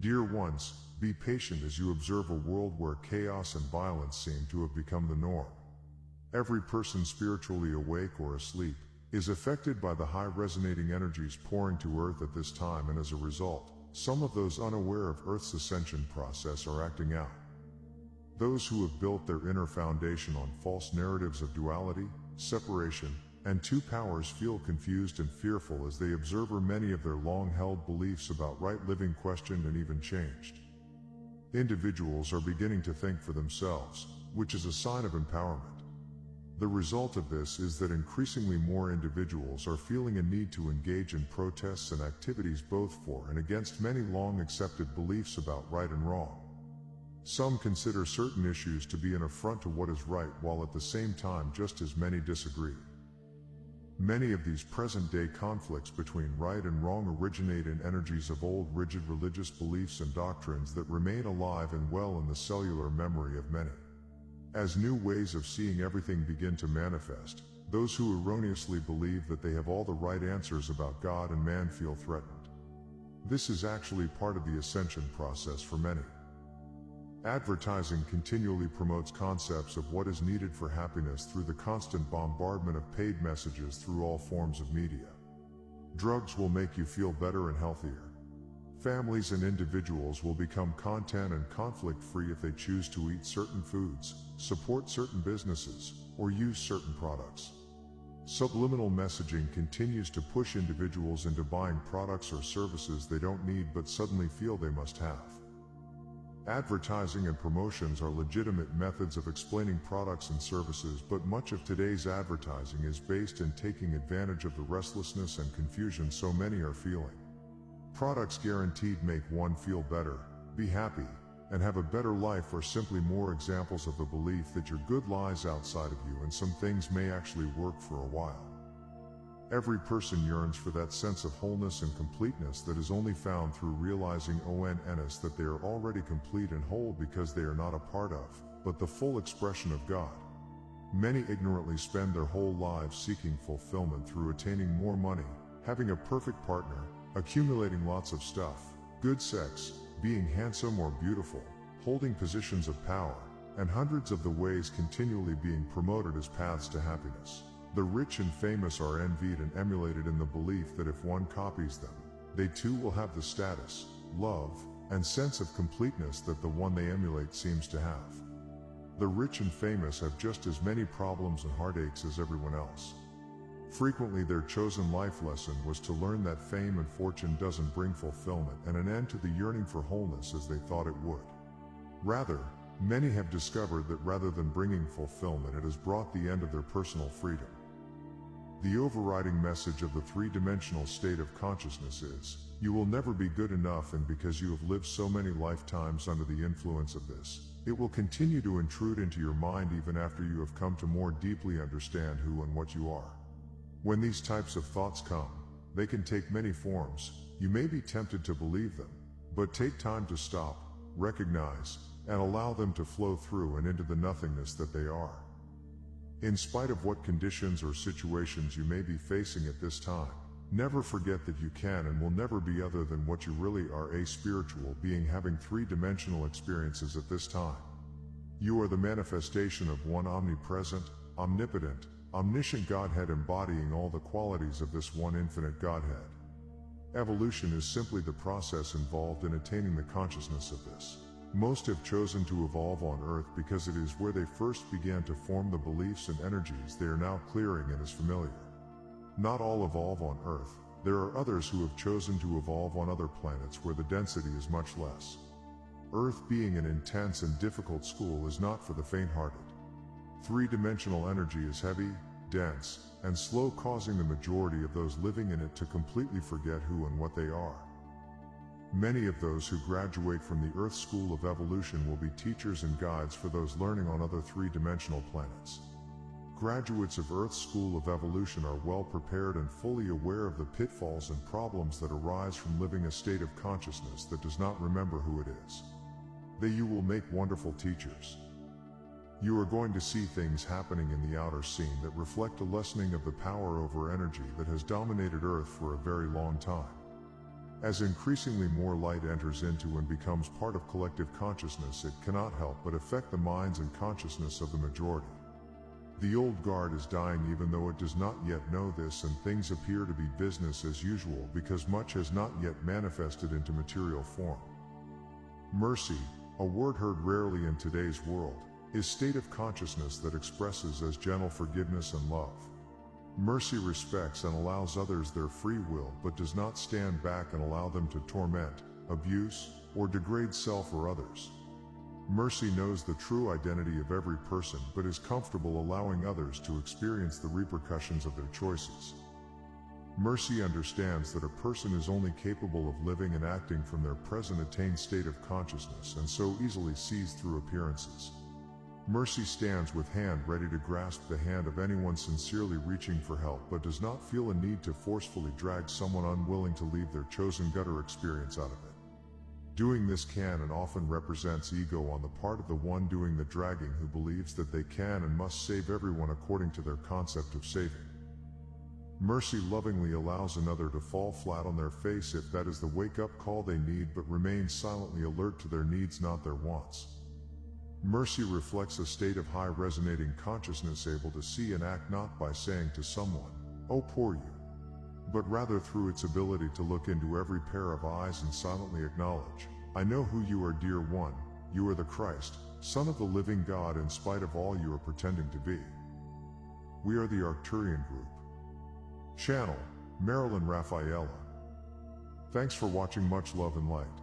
Dear ones, be patient as you observe a world where chaos and violence seem to have become the norm. Every person spiritually awake or asleep is affected by the high resonating energies pouring to Earth at this time, and as a result, some of those unaware of Earth's ascension process are acting out. Those who have built their inner foundation on false narratives of duality, separation, and two powers feel confused and fearful as they observe many of their long-held beliefs about right living questioned and even changed. Individuals are beginning to think for themselves, which is a sign of empowerment. The result of this is that increasingly more individuals are feeling a need to engage in protests and activities both for and against many long-accepted beliefs about right and wrong. Some consider certain issues to be an affront to what is right, while at the same time just as many disagree. Many of these present-day conflicts between right and wrong originate in energies of old rigid religious beliefs and doctrines that remain alive and well in the cellular memory of many. As new ways of seeing everything begin to manifest, those who erroneously believe that they have all the right answers about God and man feel threatened. This is actually part of the ascension process for many. Advertising continually promotes concepts of what is needed for happiness through the constant bombardment of paid messages through all forms of media. Drugs will make you feel better and healthier. Families and individuals will become content and conflict-free if they choose to eat certain foods, support certain businesses, or use certain products. Subliminal messaging continues to push individuals into buying products or services they don't need but suddenly feel they must have. Advertising and promotions are legitimate methods of explaining products and services, but much of today's advertising is based in taking advantage of the restlessness and confusion so many are feeling. Products guaranteed make one feel better, be happy, and have a better life are simply more examples of the belief that your good lies outside of you, and some things may actually work for a while. Every person yearns for that sense of wholeness and completeness that is only found through realizing that they are already complete and whole, because they are not a part of, but the full expression of God. Many ignorantly spend their whole lives seeking fulfillment through attaining more money, having a perfect partner, accumulating lots of stuff, good sex, being handsome or beautiful, holding positions of power, and hundreds of the ways continually being promoted as paths to happiness. The rich and famous are envied and emulated in the belief that if one copies them, they too will have the status, love, and sense of completeness that the one they emulate seems to have. The rich and famous have just as many problems and heartaches as everyone else. Frequently their chosen life lesson was to learn that fame and fortune doesn't bring fulfillment and an end to the yearning for wholeness as they thought it would. Rather, many have discovered that rather than bringing fulfillment, it has brought the end of their personal freedom. The overriding message of the three-dimensional state of consciousness is, you will never be good enough, and because you have lived so many lifetimes under the influence of this, it will continue to intrude into your mind even after you have come to more deeply understand who and what you are. When these types of thoughts come, they can take many forms. You may be tempted to believe them, but take time to stop, recognize, and allow them to flow through and into the nothingness that they are. In spite of what conditions or situations you may be facing at this time, never forget that you can and will never be other than what you really are, a spiritual being having three-dimensional experiences at this time. You are the manifestation of one omnipresent, omnipotent, omniscient Godhead, embodying all the qualities of this one infinite Godhead. Evolution is simply the process involved in attaining the consciousness of this. Most have chosen to evolve on Earth because it is where they first began to form the beliefs and energies they are now clearing and is familiar. Not all evolve on Earth. There are others who have chosen to evolve on other planets where the density is much less. Earth, being an intense and difficult school, is not for the faint-hearted. Three-dimensional energy is heavy, dense, and slow, causing the majority of those living in it to completely forget who and what they are. Many of those who graduate from the Earth School of Evolution will be teachers and guides for those learning on other three-dimensional planets. Graduates of Earth's School of Evolution are well prepared and fully aware of the pitfalls and problems that arise from living a state of consciousness that does not remember who it is. You will make wonderful teachers. You are going to see things happening in the outer scene that reflect a lessening of the power over energy that has dominated Earth for a very long time. As increasingly more light enters into and becomes part of collective consciousness, it cannot help but affect the minds and consciousness of the majority. The old guard is dying even though it does not yet know this, and things appear to be business as usual because much has not yet manifested into material form. Mercy, a word heard rarely in today's world, is state of consciousness that expresses as gentle forgiveness and love. Mercy respects and allows others their free will, but does not stand back and allow them to torment, abuse, or degrade self or others. Mercy knows the true identity of every person, but is comfortable allowing others to experience the repercussions of their choices. Mercy understands that a person is only capable of living and acting from their present attained state of consciousness, and so easily sees through appearances. Mercy stands with hand ready to grasp the hand of anyone sincerely reaching for help, but does not feel a need to forcefully drag someone unwilling to leave their chosen gutter experience out of it. Doing this can and often represents ego on the part of the one doing the dragging, who believes that they can and must save everyone according to their concept of saving. Mercy lovingly allows another to fall flat on their face if that is the wake-up call they need, but remains silently alert to their needs, not their wants. Mercy reflects a state of high resonating consciousness, able to see and act not by saying to someone, "Oh, poor you," but rather through its ability to look into every pair of eyes and silently acknowledge, "I know who you are, dear one. You are the Christ, Son of the living God, in spite of all you are pretending to be." We are the Arcturian group. Channel, Marilyn Raffaella. Thanks for watching. Much love and light.